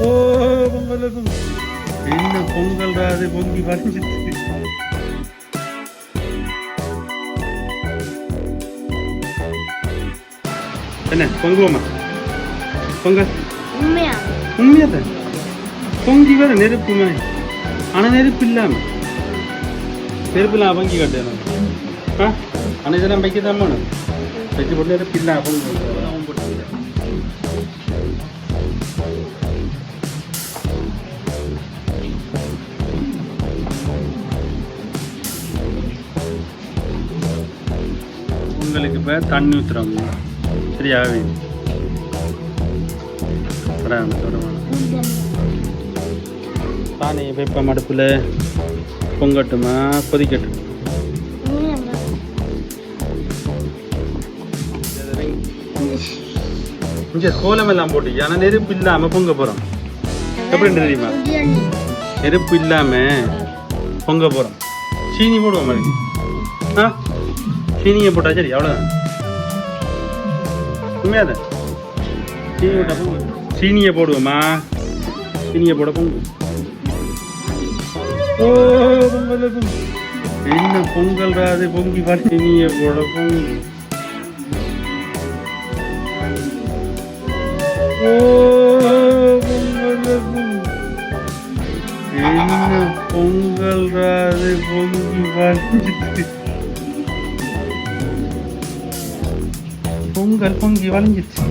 ஓ பொங்கலுக்கும் என்ன பொங்கல் ராது பொங்கி வரைஞ்சிட்டு. என்ன பொங்குவோமா? பொங்கல் உண்மையா? உண்மையாதான் பொங்கி வர நெருப்புமே. ஆனா நெருப்பு இல்லாம நெருப்புலாம் பொங்கி கட்டணும். ஆனா இதெல்லாம் வைக்கதான் போகணும். வச்சு போட்டு நெருப்பு இல்லாம பொங்கல் பொங்கலுக்கு இப்போ தண்ணி ஊற்றுறோம். சரியாவே தானே வெப்பம் அடுப்பில் பொங்கட்டுமா கொதிக்கட்டும். இங்கே கோலம் எல்லாம் போட்டு ஆனால் நெருப்பு இல்லாமல் பொங்க போகிறோம். எப்படி தெரியுமா? நெருப்பு இல்லாமல் பொங்க போகிறோம். சீனி போடுவோம் மாதிரி. சீனியை போட்டா சரி அவ்வளோதான். உண்மையாதான் சீனி போட்டா பொங்கு. சீனியை போடுவோமா? சீனியை போட பொங்கு. ஓ பொங்கலுக்கும் என்ன பொங்கல் ராது பொங்கி பாரு. சீனியை போட பொங்கு. ஓ பொங்கலுக்கும் என்ன பொங்கல் ராது பொங்கி வளைஞ்சிட்டு. பொங்கல் பொங்கி வளைஞ்சிச்சு.